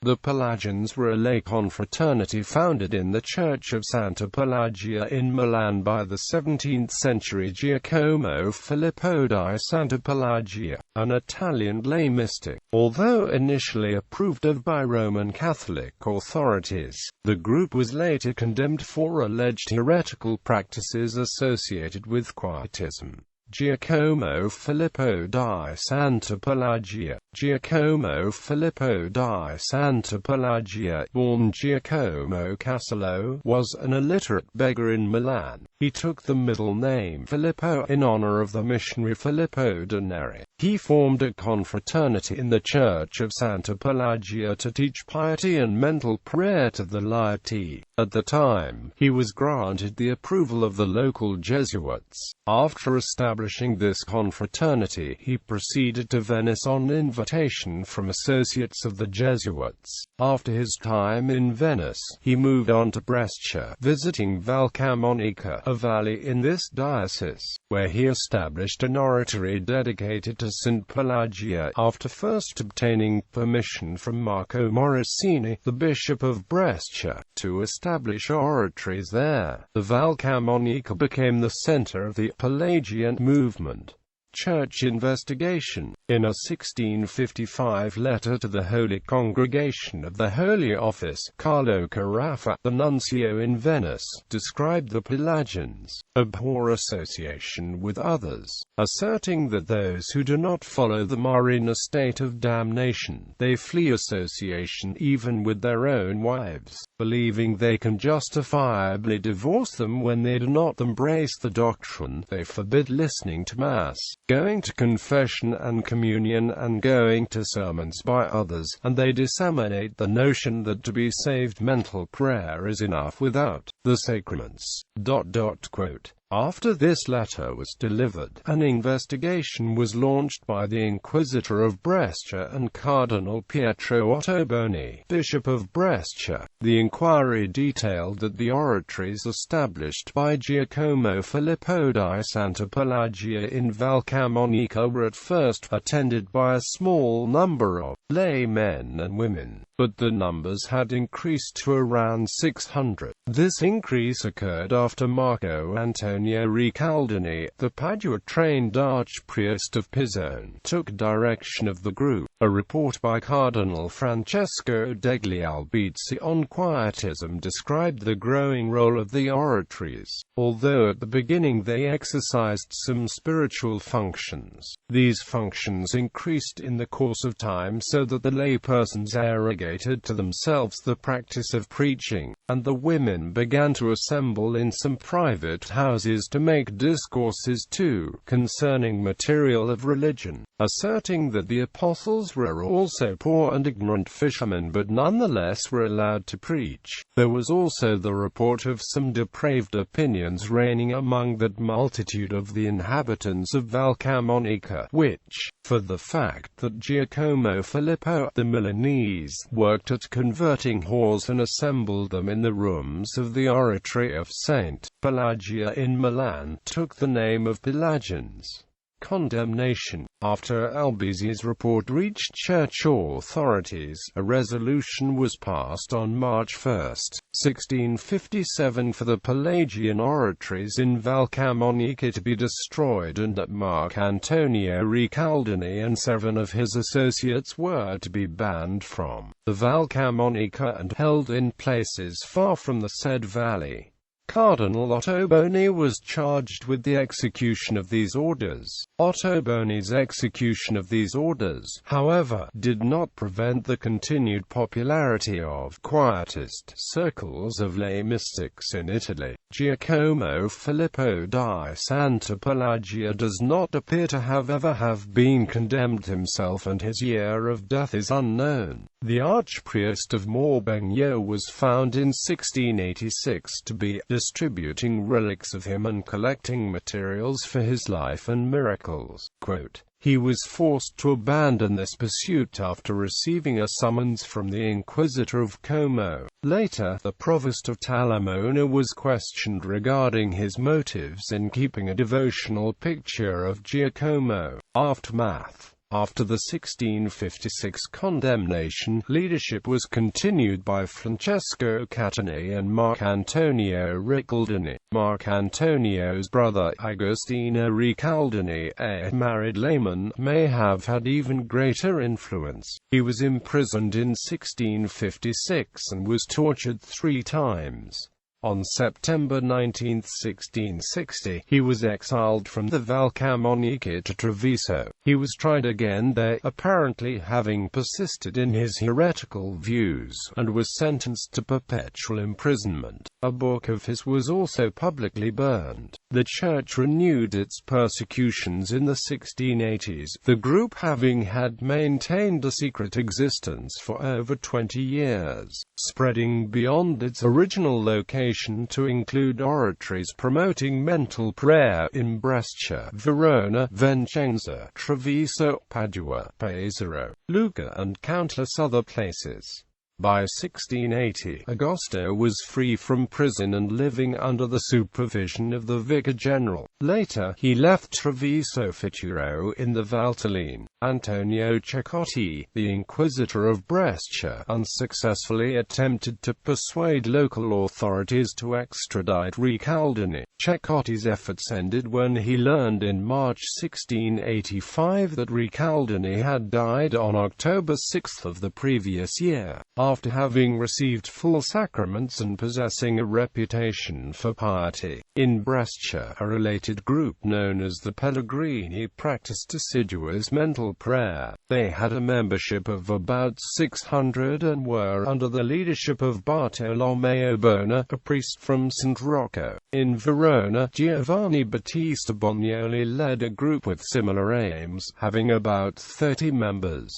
The Pelagians were a lay confraternity founded in the Church of Santa Pelagia in Milan by the 17th century Giacomo Filippo di Santa Pelagia, an Italian lay mystic. Although initially approved of by Roman Catholic authorities, the group was later condemned for alleged heretical practices associated with Quietism. Giacomo Filippo di Santa Pelagia. Giacomo Filippo di Santa Pelagia, born Giacomo Casallo, was an illiterate beggar in Milan. He took the middle name Filippo in honor of the missionary Filippo de Neri. He formed a confraternity in the Church of Santa Pelagia to teach piety and mental prayer to the laity. At the time, he was granted the approval of the local Jesuits. After establishing this confraternity, he proceeded to Venice on invitation from associates of the Jesuits. After his time in Venice, he moved on to Brescia, visiting Val Camonica, a valley in this diocese, where he established an oratory dedicated to St. Pelagia, after first obtaining permission from Marco Morosini, the Bishop of Brescia, to establish oratories there. The Val Camonica became the center of the Pelagian movement. Church investigation. In a 1655 letter to the Holy Congregation of the Holy Office, Carlo Carafa, the nuncio in Venice, described the Pelagians abhor association with others, asserting that those who do not follow them are in a state of damnation. They flee association even with their own wives, believing they can justifiably divorce them when they do not embrace the doctrine. They forbid listening to Mass, going to confession and communion, and going to sermons by others, and they disseminate the notion that to be saved mental prayer is enough without the sacraments. After this letter was delivered, an investigation was launched by the Inquisitor of Brescia and Cardinal Pietro Ottoboni, Bishop of Brescia. The inquiry detailed that the oratories established by Giacomo Filippo di Santa Pelagia in Val Camonica were at first attended by a small number of lay men and women, but the numbers had increased to around 600. This increase occurred after Marco Antonio Ricaldini, the Padua-trained archpriest of Pisone, took direction of the group. A report by Cardinal Francesco degli Albizzi on Quietism described the growing role of the oratories. Although at the beginning they exercised some spiritual functions, these functions increased in the course of time so that the laypersons arrogated to themselves the practice of preaching, and the women began to assemble in some private houses to make discourses too concerning material of religion, asserting that the apostles were also poor and ignorant fishermen but nonetheless were allowed to preach. There was also the report of some depraved opinions reigning among that multitude of the inhabitants of Val Camonica, which, for the fact that Giacomo Filippo, the Milanese, worked at converting whores and assembled them in the rooms of the oratory of St. Pelagia in Milan, took the name of Pelagians. Condemnation. After Albizzi's report reached church authorities, a resolution was passed on March 1, 1657 for the Pelagian oratories in Val Camonica to be destroyed, and that Marc Antonio Ricaldini and 7 of his associates were to be banned from the Val Camonica and held in places far from the said valley. Cardinal Ottoboni was charged with the execution of these orders. Ottoboni's execution of these orders, however, did not prevent the continued popularity of Quietist circles of lay mystics in Italy. Giacomo Filippo di Santa Pelagia does not appear to have been condemned himself, and his year of death is unknown. The archpriest of Morbegno was found in 1686 to be distributing relics of him and collecting materials for his life and miracles. He was forced to abandon this pursuit after receiving a summons from the Inquisitor of Como. Later, the provost of Talamona was questioned regarding his motives in keeping a devotional picture of Giacomo. Aftermath. After the 1656 condemnation, leadership was continued by Francesco Catani and Marcantonio Ricaldini. Marcantonio's brother Agostino Ricaldini, a married layman, may have had even greater influence. He was imprisoned in 1656 and was tortured 3 times. On September 19, 1660, he was exiled from the Val Camonica to Treviso. He was tried again there, apparently having persisted in his heretical views, and was sentenced to perpetual imprisonment. A book of his was also publicly burned. The Church renewed its persecutions in the 1680s, the group having had maintained a secret existence for over 20 years, spreading beyond its original location to include oratories promoting mental prayer in Brescia, Verona, Vicenza, Treviso, Padua, Pesaro, Lucca and countless other places. By 1680, Agosto was free from prison and living under the supervision of the Vicar General. Later, he left Treviso Fituro in the Valtelline. Antonio Ceccotti, the Inquisitor of Brescia, unsuccessfully attempted to persuade local authorities to extradite Ricaldini. Ceccotti's efforts ended when he learned in March 1685 that Ricaldini had died on October 6 of the previous year, after having received full sacraments and possessing a reputation for piety. In Brescia, a related group known as the Pellegrini practiced assiduous mental prayer. They had a membership of about 600 and were under the leadership of Bartolomeo Bona, a priest from St. Rocco. In Verona, Giovanni Battista Bonioli led a group with similar aims, having about 30 members.